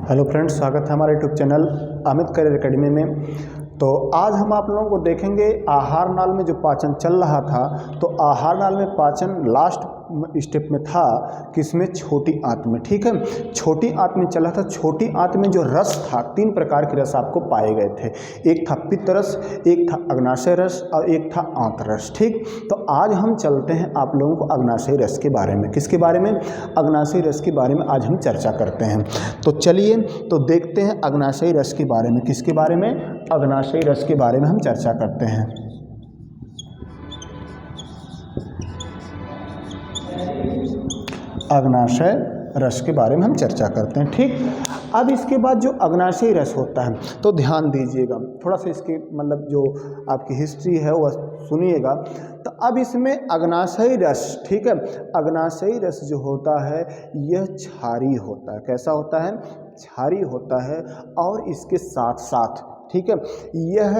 Hello friends, स्वागत है हमारे YouTube channel Amit career academy में। तो आज हम आप लोगों को देखेंगे आहार नाल में जो पाचन चल रहा था, तो आहार नाल में पाचन लास्ट स्टेप में था किसमें, छोटी आंत में। ठीक है, छोटी आंत में चला था। छोटी आंत में जो रस था, 3 प्रकार के रस आपको पाए गए थे। एक था पित्त रस, एक था अग्नाशय रस और एक था आंत रस। ठीक, तो आज हम चलते हैं आप लोगों को अग्नाशय रस के बारे में। किसके बारे में? अग्नाशय रस के बारे में आज हम चर्चा करते हैं। तो चलिए तो देखते हैं अग्नाशय रस के बारे में। किसके बारे में? अग्नाशय रस के बारे में हम चर्चा करते हैं। अग्नाशय रस के बारे में हम चर्चा करते हैं। ठीक, अब इसके बाद जो अग्नाशय रस होता है, तो ध्यान दीजिएगा थोड़ा सा, इसकी मतलब जो आपकी हिस्ट्री है वह सुनिएगा। तो अब इसमें अग्नाशय रस, ठीक है, अग्नाशय रस जो होता है यह क्षारीय होता है। कैसा होता है? क्षारीय होता है। और इसके साथ साथ, ठीक है, यह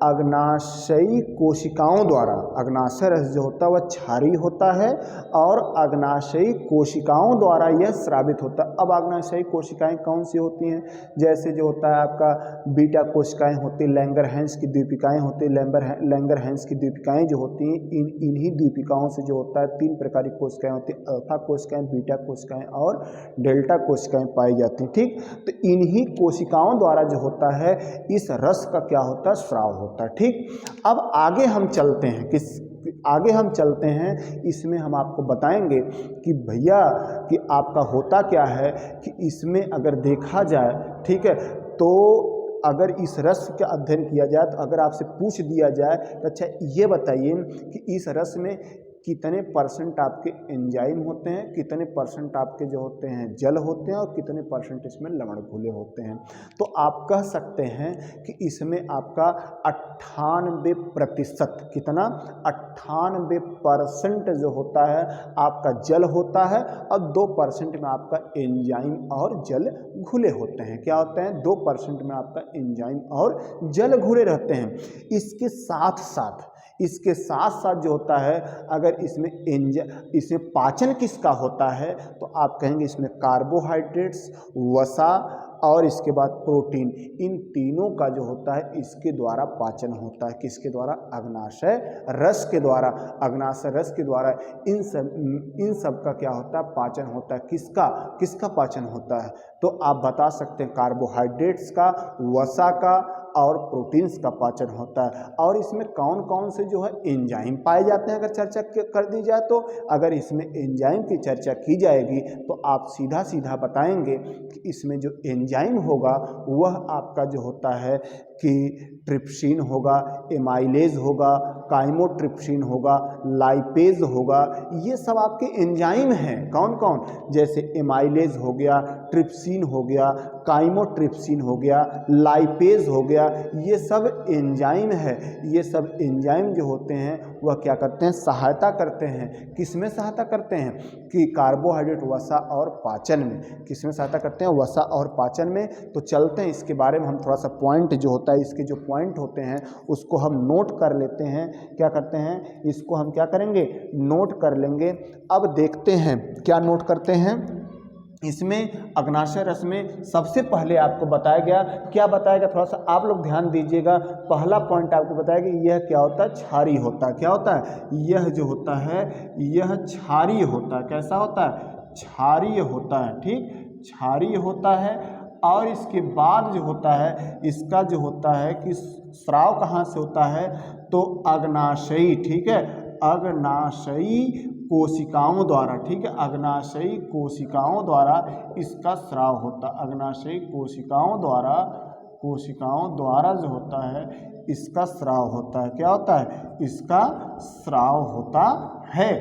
अग्नाशयी कोशिकाओं द्वारा, अग्नाशय रस जो होता है वह क्षारीय होता है और अग्नाशयी कोशिकाओं द्वारा यह स्रावित होता है। अब अग्नाशयी कोशिकाएं कौन सी होती हैं? जैसे जो होता है आपका बीटा कोशिकाएं होती, लैंगरहैंस की द्वीपिकाएं होती, लैंगरहैंस की द्वीपिकाएं जो होती हैं, इन्हीं द्वीपिकाओं से जो होता है 3 प्रकार की कोशिकाएं होती हैं, अल्फा कोशिकाएं, बीटा कोशिकाएं और डेल्टा कोशिकाएं पाई जाती हैं। ठीक, तो इन्हीं कोशिकाओं द्वारा जो होता है इस रस का क्या होता है? स्राव होता है। ठीक, अब आगे हम चलते हैं, इसमें हम आपको बताएंगे कि भैया कि आपका होता क्या है कि इसमें अगर देखा जाए, ठीक है, तो अगर इस रस का अध्ययन किया जाए, तो अगर आपसे पूछ दिया जाए तो अच्छा ये बताइए कि इस रस में कितने परसेंट आपके एंजाइम होते हैं, कितने परसेंट आपके जो होते हैं जल होते हैं और कितने परसेंट इसमें लवण घुले होते हैं, तो आप कह सकते हैं कि इसमें आपका 98%, कितना? 98% जो होता है आपका जल होता है और 2% में आपका एंजाइम और जल घुले होते हैं। क्या होते हैं? 2% में आपका एंजाइम और जल घुले रहते हैं। इसके साथ साथ जो होता है, अगर इसमें पाचन किसका होता है, तो आप कहेंगे इसमें कार्बोहाइड्रेट्स, वसा और इसके बाद प्रोटीन, इन तीनों का जो होता है इसके द्वारा पाचन होता है। किसके द्वारा? अग्नाशय रस के द्वारा। अग्नाशय रस के द्वारा इन सब का क्या होता है? पाचन होता है। किसका पाचन होता है? तो आप बता सकते हैं कार्बोहाइड्रेट्स का, वसा का और प्रोटीन्स का पाचन होता है। और इसमें कौन कौन से जो है एंजाइम पाए जाते हैं, अगर चर्चा कर दी जाए तो, अगर इसमें एंजाइम की चर्चा की जाएगी तो आप सीधा सीधा बताएंगे कि इसमें जो एंजाइम होगा वह आपका जो होता है कि ट्रिप्सिन होगा, एमाइलेज होगा, काइमोट्रिप्सिन होगा, लाइपेज होगा। ये सब आपके एंजाइम हैं। कौन कौन? जैसे एमाइलेज हो गया, ट्रिप्सिन हो गया, काइमोट्रिप्सिन हो गया, लाइपेज हो गया, ये सब एंजाइम है। ये सब एंजाइम जो होते हैं वह क्या करते हैं? सहायता करते हैं। किसमें सहायता करते हैं? कि कार्बोहाइड्रेट, वसा और पाचन में। किसमें सहायता करते हैं? वसा और पाचन में। तो चलते हैं इसके बारे में हम थोड़ा सा पॉइंट जो होता है, इसके जो पॉइंट होते हैं उसको हम नोट कर लेते हैं। क्या करते हैं? इसको हम क्या करेंगे? नोट कर लेंगे। अब देखते हैं क्या नोट करते हैं। इसमें अग्नाशय रस में सबसे पहले आपको बताया गया, क्या बताया गया, थोड़ा सा आप लोग ध्यान दीजिएगा। पहला पॉइंट आपको बताया कि यह क्या होता है? क्षारीय होता है। क्या होता है? यह जो होता है यह क्षारीय होता है। कैसा होता है? क्षारीय होता है। ठीक, क्षारीय होता है। और इसके बाद जो होता है इसका जो होता है कि स्राव कहाँ से होता है? तो अग्नाशयी, ठीक है, अग्नाशयी कोशिकाओं द्वारा। ठीक है, अग्नाशयी कोशिकाओं द्वारा इसका स्राव होता है। अग्नाशयी कोशिकाओं द्वारा जो होता है इसका स्राव होता है। क्या होता है? इसका स्राव होता है।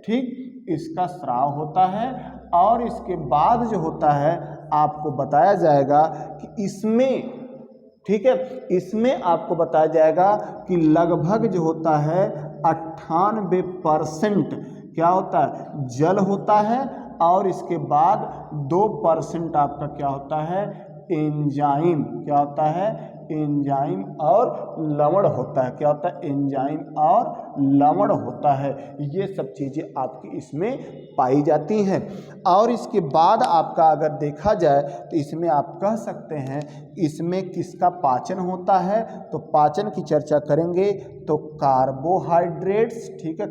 ठीक, इसका स्राव होता है। और इसके बाद जो होता है आपको बताया जाएगा कि इसमें, ठीक है, इसमें आपको बताया जाएगा कि लगभग जो होता है 98% क्या होता है? जल होता है। और इसके बाद 2% आपका क्या होता है? एंजाइम। क्या होता है? एंजाइम और लवण होता है। क्या होता है? एंजाइम और लवण होता है। ये सब चीज़ें आपकी इसमें पाई जाती हैं। और इसके बाद आपका अगर देखा जाए तो इसमें आप कह सकते हैं इसमें किसका पाचन होता है, तो पाचन की चर्चा करेंगे तो कार्बोहाइड्रेट्स, ठीक है,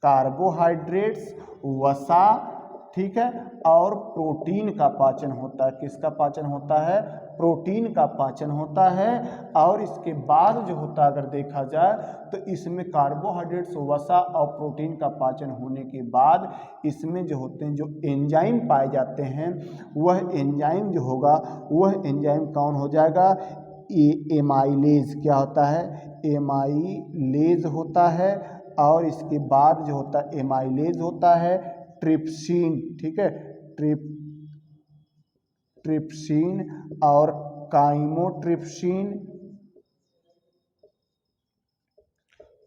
कार्बोहाइड्रेट्स, वसा, ठीक है, और प्रोटीन का पाचन होता है। किसका पाचन होता है? प्रोटीन का पाचन होता है। और इसके बाद जो होता है अगर देखा जाए तो इसमें कार्बोहाइड्रेट्स, वसा और प्रोटीन का पाचन होने के बाद इसमें जो होते हैं जो एंजाइम पाए जाते हैं वह एंजाइम जो होगा वह एंजाइम कौन हो जाएगा? एमाइलेज। क्या होता है? एमाइलेज होता है। और इसके बाद जो होता है एमाइलेज होता है ट्रिप्सिन, ठीक है, ट्रिप्सिन और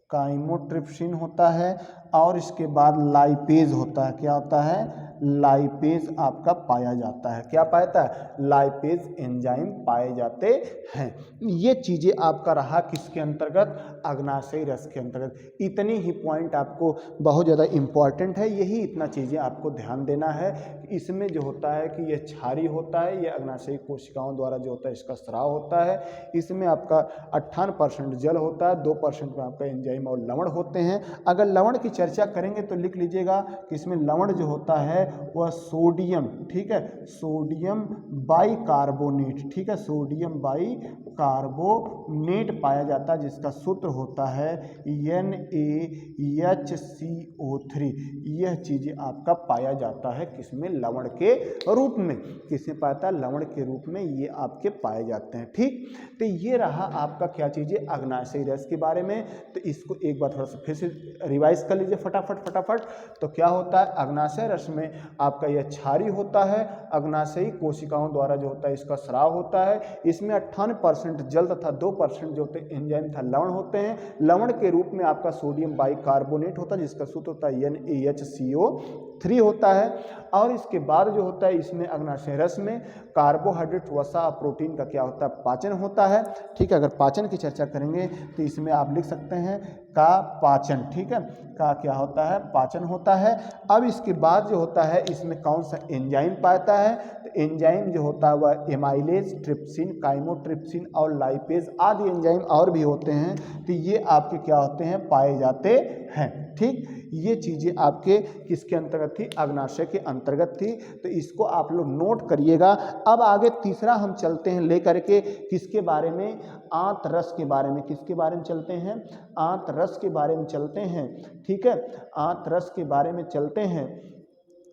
काइमोट्रिप्सिन होता है। और इसके बाद लाइपेज होता है। क्या होता है? लाइपेज आपका पाया जाता है। क्या पाया जाता है? लाइपेज एंजाइम पाए जाते हैं। ये चीज़ें आपका रहा किसके अंतर्गत? अग्नाशयी रस के अंतर्गत। इतनी ही पॉइंट आपको बहुत ज़्यादा इम्पॉर्टेंट है, यही इतना चीज़ें आपको ध्यान देना है। इसमें जो होता है कि ये क्षारीय होता है, ये अग्नाशयी कोशिकाओं द्वारा जो होता है इसका स्राव होता है। इसमें आपका 58% जल होता है, 2% में आपका एंजाइम और लवण होते हैं। अगर लवण की चर्चा करेंगे तो लिख लीजिएगा कि इसमें लवण जो होता है वह सोडियम, ठीक है, सोडियम बाइकार्बोनेट, ठीक है, सोडियम बाइकार्बोनेट पाया जाता है जिसका सूत्र होता है NaHCO3। यह चीज़ें आपका पाया जाता है किसमें? लवण के रूप में। किसमें पाया जाता है? लवण के रूप में ये आपके पाए जाते हैं। ठीक, तो ये रहा आपका क्या चीज़ें? अग्नाशयी रस के बारे में। तो इसको एक बार थोड़ा सा फिर से रिवाइज कर लीजिए फटाफट। तो क्या होता है? अग्नाशय रस में आपका यह क्षारीय होता है, अग्नाशयी कोशिकाओं द्वारा जो होता है इसका स्राव होता है। इसमें 58% जल तथा 2% जो होते हैं एंजाइम तथा लवण होते हैं। लवण के रूप में आपका सोडियम बाइकार्बोनेट होता है जिसका सूत्र होता है NaHCO3 होता है। और इसके बाद जो होता है इसमें अग्नाशय रस में कार्बोहाइड्रेट, वसा, प्रोटीन का क्या होता है? पाचन होता है। ठीक है, अगर पाचन की चर्चा करेंगे तो इसमें आप लिख सकते हैं का पाचन, ठीक है, का क्या होता है? पाचन होता है। अब इसके बाद जो होता है इसमें कौन सा एंजाइम पाता है? तो एंजाइम जो होता है वह एमाइलेज, ट्रिप्सिन, काइमोट्रिप्सिन और लाइपेज आदि एंजाइम और भी होते हैं। तो ये आपके क्या होते हैं? पाए जाते हैं। ठीक, ये चीज़ें आपके किसके अंतर्गत थी? अग्नाशय के अंतर्गत थी। तो इसको आप लोग नोट करिएगा। अब आगे तीसरा हम चलते हैं लेकर के किसके बारे में? आंतरस के बारे में। किसके बारे में चलते हैं? आंतरस के बारे में चलते हैं। ठीक है, आंतरस के बारे में चलते हैं।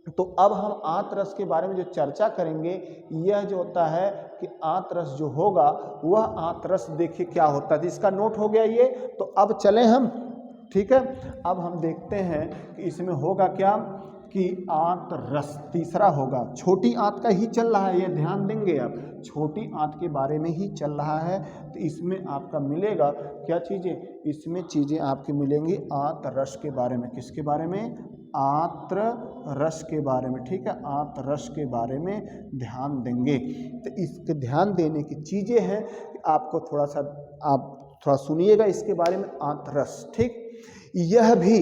तो अब हम आंतरस के बारे में जो चर्चा करेंगे यह जो होता है कि आंतरस जो होगा वह आंतरस देखिए क्या होता है। इसका नोट हो गया ये। तो अब चलें हम, ठीक है, अब हम देखते हैं कि इसमें होगा क्या कि आंतरस तीसरा होगा। छोटी आंत का ही चल रहा है, ये ध्यान देंगे आप, छोटी आंत के बारे में ही चल रहा है। तो इसमें आपका मिलेगा क्या चीज़ें? इसमें चीज़ें आपकी मिलेंगी आंतरस के बारे में। किसके बारे में? आंतरस के बारे में। ठीक है, आंतरस के बारे में ध्यान देंगे। तो इसके ध्यान देने की चीज़ें हैं, आपको थोड़ा सा आप थोड़ा सुनिएगा इसके बारे में। आंतरस, ठीक, यह भी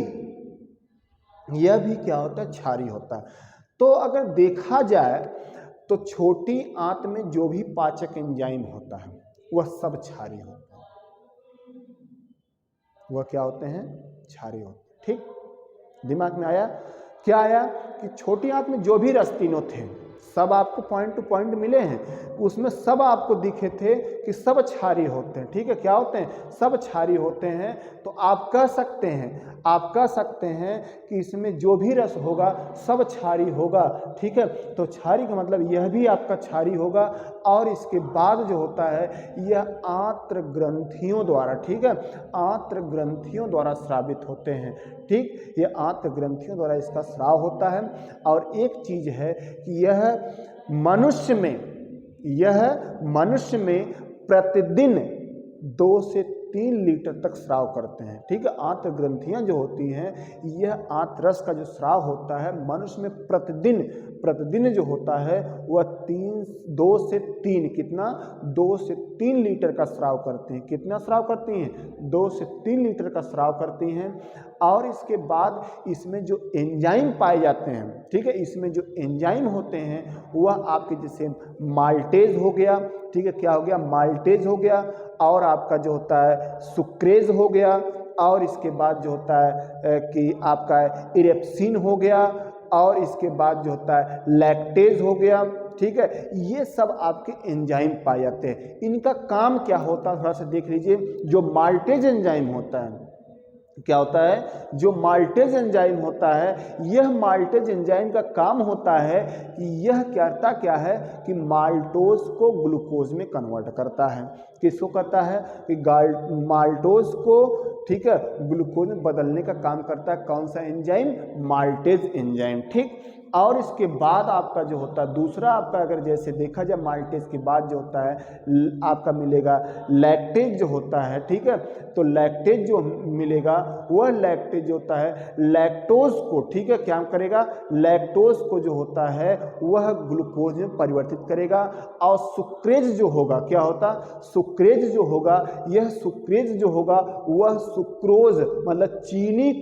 क्या होता है? क्षारीय होता है। तो अगर देखा जाए तो छोटी आंत में जो भी पाचक एंजाइम होता है वह सब क्षारीय होता है। वह क्या होते हैं? क्षारीय होते हैं। ठीक, दिमाग में आया? क्या आया कि छोटी आंत में जो भी रस तीनों थे सब आपको पॉइंट टू पॉइंट मिले हैं, उसमें सब आपको दिखे थे कि सब क्षारीय होते हैं। ठीक है, क्या होते हैं? सब क्षारीय होते हैं। तो आप कह सकते हैं कि इसमें जो भी रस होगा सब क्षारीय होगा। ठीक है, तो क्षारीय का मतलब यह भी आपका क्षारीय होगा। और इसके बाद जो होता है यह आंत्र ग्रंथियों द्वारा, ठीक है, आंत्र ग्रंथियों द्वारा स्रावित होते हैं। ठीक, ये आंत्र ग्रंथियों द्वारा इसका स्राव होता है। और एक चीज है कि यह मनुष्य में प्रतिदिन 2 से 3 लीटर तक स्राव करते हैं। ठीक है, आंत्र ग्रंथियां जो होती हैं, यह आंत्र रस का जो स्राव होता है मनुष्य में प्रतिदिन जो होता है वह 2 से 3 कितना 2 से 3 लीटर का स्राव करते हैं। कितना स्राव करती हैं? 2 से 3 लीटर का स्राव करती हैं। और इसके बाद इसमें जो एंजाइम पाए जाते हैं, ठीक है, इसमें जो एंजाइम होते हैं वह आपके जैसे माल्टेज हो गया, ठीक है, क्या हो गया? माल्टेज हो गया, और आपका जो होता है सुक्रेज हो गया, और इसके बाद जो होता है कि आपका इरेप्सिन हो गया, और इसके बाद जो होता है लैक्टेज हो गया। ठीक है, ये सब आपके एंजाइम पाए जाते हैं। इनका काम क्या होता है थोड़ा सा देख लीजिए। जो माल्टेज एंजाइम होता है, क्या होता है? जो माल्टेज एंजाइम होता है, यह माल्टेज एंजाइम का काम होता है कि यह करता क्या है कि माल्टोज को ग्लूकोज में कन्वर्ट करता है। किसको करता है? कि माल्टोज को, ठीक है, ग्लूकोज में बदलने का काम करता है। कौन सा एंजाइम? Maltase enzyme. ठीक, और इसके बाद आपका जो होता है दूसरा, आपका अगर जैसे देखा जाए माल्टेज के बाद जो होता है आपका मिलेगा लैक्टेज जो होता है। ठीक है, तो लैक्टेज जो मिलेगा वह लैक्टेज जो होता है लैक्टोज को, ठीक है, क्या करेगा? लैक्टोज को जो होता है वह ग्लूकोज में परिवर्तित करेगा। और सुक्रेज जो होगा, क्या होता? सुक्रेज जो होगा, यह सुक्रेज जो होगा वह सुक्रोज मतलब चीनी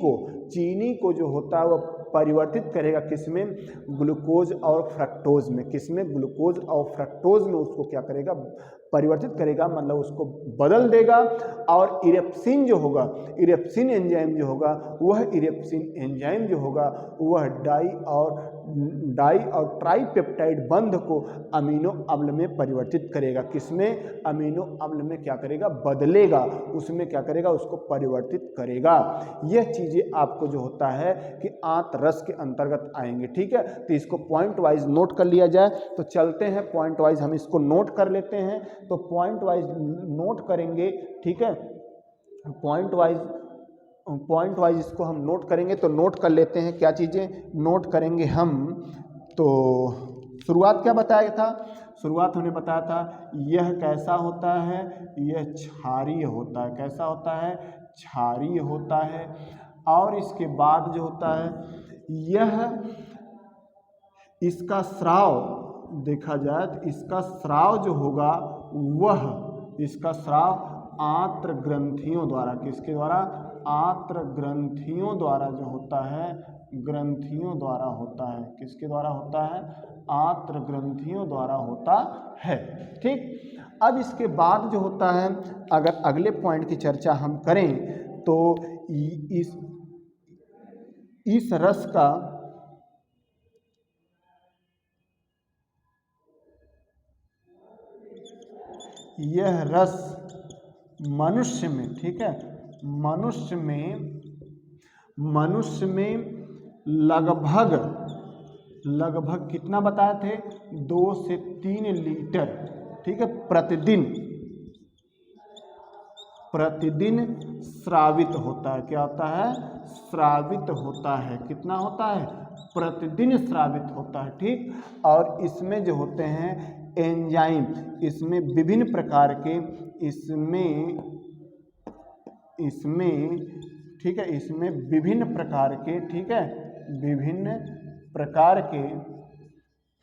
को जो होता है वह परिवर्तित करेगा किसमें? ग्लूकोज और फ्रक्टोज में। किसमें? ग्लूकोज और फ्रक्टोज में उसको क्या करेगा? परिवर्तित करेगा, मतलब उसको बदल देगा। और इरेप्सिन जो होगा, इरेप्सिन एंजाइम जो होगा, वह इरेप्सिन एंजाइम जो होगा वह डाई और ट्राइपेप्टाइड बंध को अमीनो अम्ल में परिवर्तित करेगा। किसमें? अमीनो अम्ल में क्या करेगा? बदलेगा, उसमें क्या करेगा? उसको परिवर्तित करेगा। यह चीज़ें आपको जो होता है कि आंत्र रस के अंतर्गत आएंगे। ठीक है, तो इसको पॉइंट वाइज नोट कर लिया जाए। तो चलते हैं पॉइंट वाइज, हम इसको नोट कर लेते हैं। तो पॉइंट वाइज नोट करेंगे। ठीक है, पॉइंट वाइज इसको हम नोट करेंगे। तो नोट कर लेते हैं, क्या चीज़ें नोट करेंगे हम। तो शुरुआत क्या बताया था? शुरुआत हमने बताया था यह कैसा होता है? यह क्षारीय होता है। कैसा होता है? क्षारीय होता है। और इसके बाद जो होता है यह, इसका स्राव देखा जाए तो इसका स्राव जो होगा वह, इसका स्राव आंत्र ग्रंथियों द्वारा, किसके द्वारा? आंत्र ग्रंथियों द्वारा जो होता है, ग्रंथियों द्वारा होता है। किसके द्वारा होता है? आंत्र ग्रंथियों द्वारा होता है। ठीक, अब इसके बाद जो होता है, अगर अगले पॉइंट की चर्चा हम करें तो इस रस का, यह रस मनुष्य में, ठीक है, मनुष्य में लगभग कितना बताए थे? 2 से 3 लीटर, ठीक है, प्रतिदिन स्रावित होता है। क्या होता है? स्रावित होता है। कितना होता है? प्रतिदिन स्रावित होता है। ठीक, और इसमें जो होते हैं एंजाइम, इसमें विभिन्न प्रकार के, इसमें ठीक है, इसमें विभिन्न प्रकार के, ठीक है, विभिन्न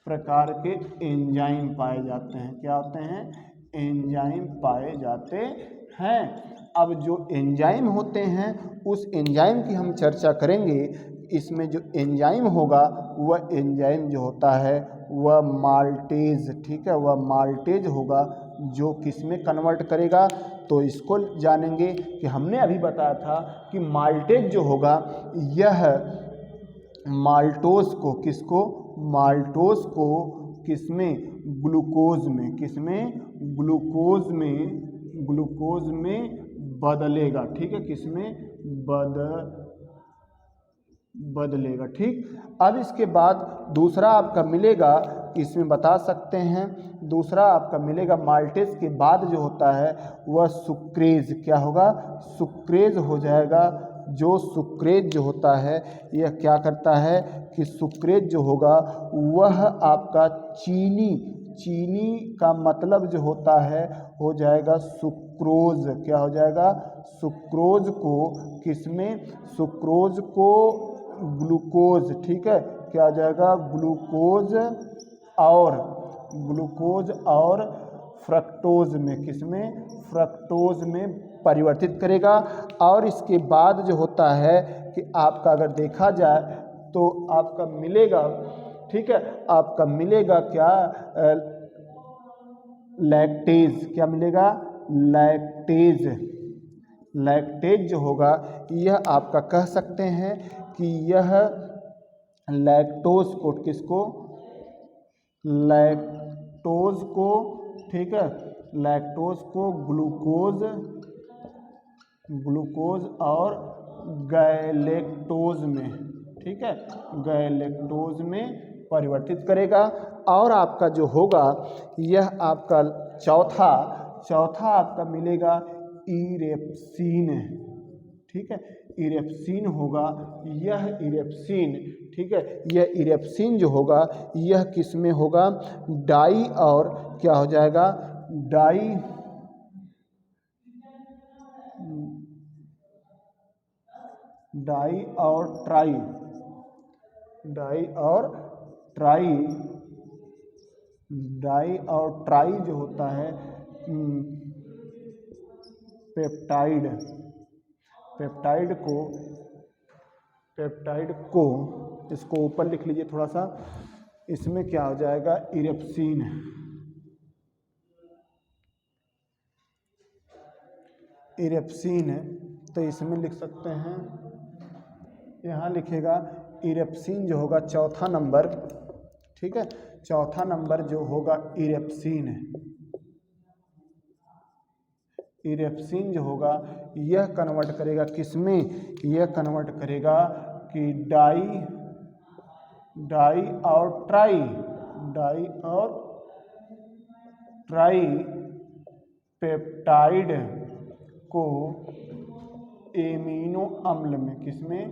प्रकार के एंजाइम पाए जाते हैं। क्या होते हैं? एंजाइम पाए जाते हैं। अब जो एंजाइम होते हैं उस एंजाइम की हम चर्चा करेंगे। इसमें जो एंजाइम होगा वह एंजाइम जो होता है वह माल्टेज, ठीक है, वह माल्टेज होगा जो किस में कन्वर्ट करेगा। तो इसको जानेंगे कि हमने अभी बताया था कि माल्टेज जो होगा यह माल्टोज को, किसको? माल्टोज को किसमें? ग्लूकोज में, किसमें? ग्लूकोज में बदलेगा। ठीक है, किसमें? बदलेगा। ठीक, अब इसके बाद दूसरा आपका मिलेगा, इसमें बता सकते हैं, दूसरा आपका मिलेगा माल्टेज के बाद जो होता है वह सुक्रेज। क्या होगा? सुक्रेज हो जाएगा। जो सुक्रेज जो होता है यह क्या करता है कि सुक्रेज जो होगा वह आपका चीनी का मतलब जो होता है हो जाएगा सुक्रोज, क्या हो जाएगा, सुक्रोज को किसमें, सुक्रोज को ग्लूकोज, ठीक है, क्या हो जाएगा, ग्लूकोज और फ्रक्टोज में, किसमें, फ्रक्टोज में परिवर्तित करेगा। और इसके बाद जो होता है कि आपका अगर देखा जाए तो आपका मिलेगा, ठीक है, आपका मिलेगा क्या, लैक्टेज, क्या मिलेगा, लैक्टेज। लैक्टेज जो होगा यह आपका कह सकते हैं कि यह लैक्टोज को, किसको, लैक्टोज को, ठीक है, लैक्टोज को ग्लूकोज और गैलेक्टोज में, ठीक है, गैलेक्टोज में परिवर्तित करेगा। और आपका जो होगा यह आपका चौथा आपका मिलेगा इरेप्सिन, ठीक है, इरेप्सिन होगा, यह इरेप्सिन, ठीक है, यह इरेप्सिन जो होगा यह किस में होगा, डाई और क्या हो जाएगा, डाई और ट्राई, डाई और ट्राई जो होता है पेप्टाइड को इसको ऊपर लिख लीजिए थोड़ा सा, इसमें क्या हो जाएगा, इरेप्सिन है, तो इसमें लिख सकते हैं, यहाँ लिखेगा इरेप्सिन जो होगा चौथा नंबर, ठीक है, चौथा नंबर जो होगा इरेप्सिन है। इरेप्सिन जो होगा यह कन्वर्ट करेगा किसमें, यह कन्वर्ट करेगा कि डाई और ट्राई पेप्टाइड को एमिनो अम्ल में, किसमें,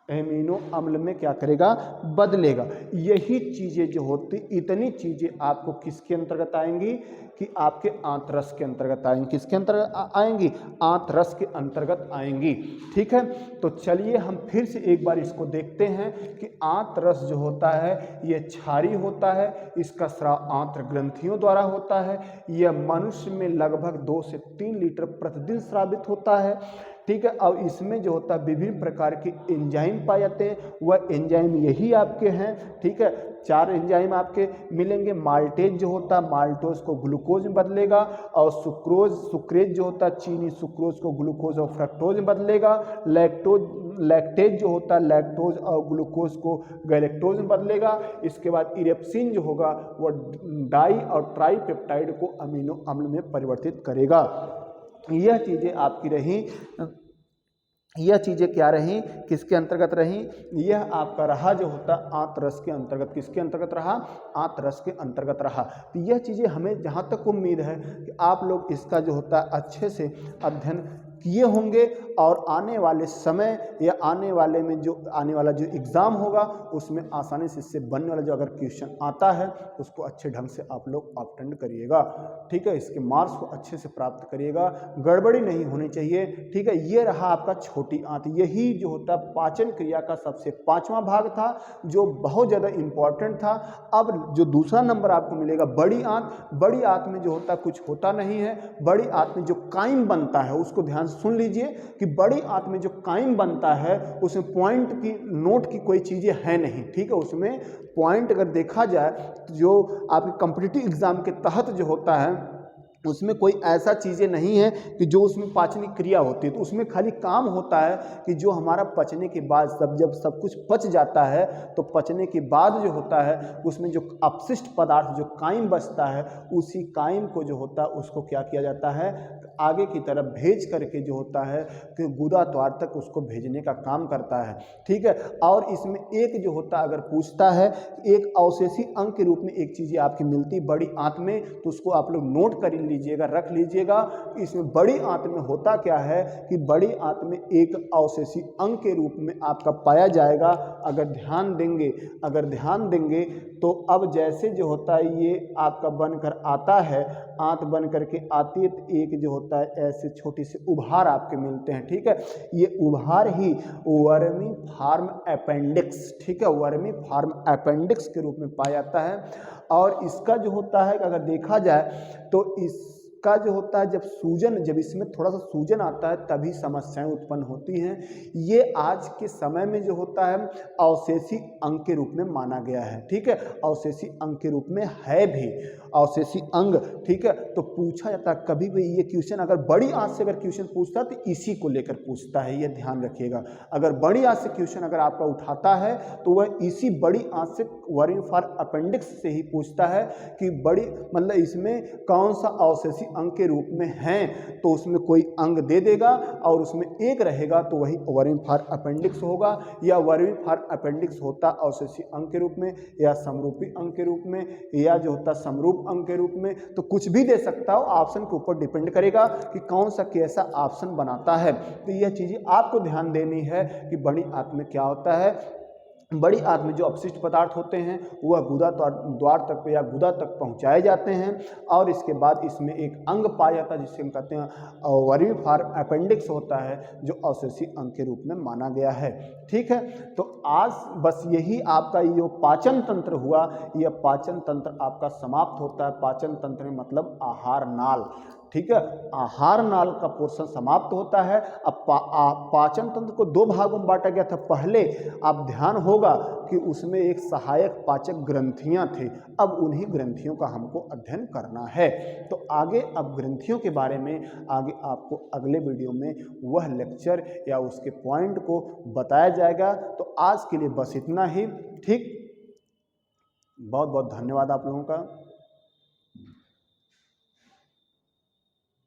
एमिनो अम्ल में क्या करेगा, बदलेगा। यही चीज़ें जो होती, इतनी चीज़ें आपको किसके अंतर्गत आएंगी कि आपके आंतरस के अंतर्गत आएंगी। किसके अंतर्गत आएंगी, आंतरस के अंतर्गत आएंगी, ठीक है। तो चलिए हम फिर से एक बार इसको देखते हैं कि आंतरस जो होता है ये क्षारीय होता है, इसका स्राव आंत्र ग्रंथियों द्वारा होता है, यह मनुष्य में लगभग 2 से 3 लीटर प्रतिदिन स्रावित होता है, ठीक है। और इसमें जो होता है विभिन्न प्रकार के एंजाइम पाए जाते हैं, वह एंजाइम यही आपके हैं, ठीक है। 4 एंजाइम आपके मिलेंगे। माल्टेज जो होता है माल्टोज को ग्लूकोज में बदलेगा, और सुक्रेज जो होता है चीनी सुक्रोज को ग्लूकोज और फ्रक्टोज में बदलेगा। लैक्टेज जो होता है लैक्टोज और ग्लूकोज को गैलेक्टोज में बदलेगा। इसके बाद इरेप्सिन जो होगा वह डाई और ट्राई पेप्टाइड को अमीनो अम्ल में परिवर्तित करेगा। यह चीज़ें आपकी रही, यह चीज़ें क्या रही, किसके अंतर्गत रही, यह आपका रहा जो होता आंतरस के अंतर्गत। किसके अंतर्गत रहा, आंतरस के अंतर्गत रहा। तो यह चीज़ें हमें जहाँ तक उम्मीद है कि आप लोग इसका जो होता है अच्छे से अध्ययन किए होंगे, और आने वाले समय या आने वाला जो एग्ज़ाम होगा उसमें आसानी से इससे बनने वाला जो अगर क्वेश्चन आता है उसको अच्छे ढंग से आप लोग अटेंड करिएगा, ठीक है। इसके मार्क्स को अच्छे से प्राप्त करिएगा, गड़बड़ी नहीं होनी चाहिए, ठीक है। ये रहा आपका छोटी आंत। यही जो होता है पाचन क्रिया का सबसे 5वां भाग था जो बहुत ज़्यादा इम्पॉर्टेंट था। अब जो दूसरा नंबर आपको मिलेगा बड़ी आंत। बड़ी आंत में जो होता है कुछ होता नहीं है। बड़ी आंत में जो काइम बनता है उसको ध्यान सुन लीजिए कि बड़ी आंत में जो काइम बनता है उसमें पॉइंट की नोट की कोई चीज़ें है नहीं, ठीक है। उसमें पॉइंट अगर देखा जाए तो जो आपके कॉम्पिटिटिव एग्जाम के तहत जो होता है उसमें कोई ऐसा चीज़ें नहीं है कि जो उसमें पाचन क्रिया होती है, तो उसमें खाली काम होता है कि जो हमारा पचने के बाद जब सब कुछ पच जाता है तो पचने के बाद जो होता है उसमें जो अपशिष्ट पदार्थ जो काइम बचता है उसी काइम को जो होता है उसको क्या किया जाता है, आगे की तरफ भेज करके जो होता है कि गुदा द्वार तक उसको भेजने का काम करता है। ठीक है, और इसमें एक जो होता है अगर पूछता है एक अवशेषी अंक के रूप में एक चीज़ आपकी मिलती बड़ी आंत में, तो उसको आप लोग नोट कर लीजिएगा, रख लीजिएगा। इसमें बड़ी आंत में होता क्या है कि बड़ी आंत में एक अवशेषी अंक के रूप में आपका पाया जाएगा। अगर ध्यान देंगे तो अब जैसे जो होता है ये आपका बनकर आता है, आंत बन करके आती है, तो एक जो होता है ऐसे छोटी सी उभार आपके मिलते हैं। ठीक है, ये उभार ही वर्मी फार्म अपेंडिक्स, ठीक है, वर्मी फार्म अपेंडिक्स के रूप में पाया जाता है। और इसका जो होता है अगर देखा जाए तो इसका जो होता है जब इसमें थोड़ा सा सूजन आता है तभी समस्याएं उत्पन्न होती हैं। ये आज के समय में जो होता है अवशेषी अंग के रूप में माना गया है। ठीक है, अवशेषी अंग के रूप में है भी अवशेषी अंग। ठीक है, तो पूछा जाता है कभी भी ये क्वेश्चन अगर बड़ी आंत से अगर क्वेश्चन पूछता है तो इसी को लेकर पूछता है, ये ध्यान रखिएगा। अगर बड़ी आंत से क्वेश्चन अगर आपका उठाता है तो वह इसी बड़ी आंत से वर्मी फार्म अपेंडिक्स से ही पूछता है कि बड़ी मतलब इसमें कौन सा अवशेषी अंग के रूप में है, तो उसमें कोई अंग दे देगा और उसमें एक रहेगा तो वही वर्मी फार्म अपेंडिक्स होगा, या वर्मी फार्म अपेंडिक्स होता अवशेषी अंग के रूप में या समरूपी अंग के रूप में या जो होता समरूप अंग के रूप में, तो कुछ भी दे सकता हो। ऑप्शन के ऊपर डिपेंड करेगा कि कौन सा कैसा ऑप्शन बनाता है। तो यह चीजें आपको ध्यान देनी है कि बड़ी आंत में क्या होता है। बड़ी आंत में जो अपशिष्ट पदार्थ होते हैं वह गुदा द्वार तक या गुदा तक पहुंचाए जाते हैं, और इसके बाद इसमें एक अंग पाया जाता है जिसे हम कहते हैं वर्मी फार्म अपेंडिक्स होता है, जो अवशेषी अंग के रूप में माना गया है। ठीक है, तो आज बस यही आपका ये पाचन तंत्र हुआ, यह पाचन तंत्र आपका समाप्त होता है। पाचन तंत्र में मतलब आहार नाल। ठीक है, आहार नाल का पोर्शन समाप्त होता है। अब पाचन तंत्र को दो भागों में बांटा गया था। पहले आप ध्यान होगा कि उसमें एक सहायक पाचक ग्रंथियां थे, अब उन्हीं ग्रंथियों का हमको अध्ययन करना है। तो आगे अब ग्रंथियों के बारे में आगे आपको अगले वीडियो में वह लेक्चर या उसके पॉइंट को बताया जाएगा। तो आज के लिए बस इतना ही। ठीक, बहुत बहुत धन्यवाद आप लोगों का।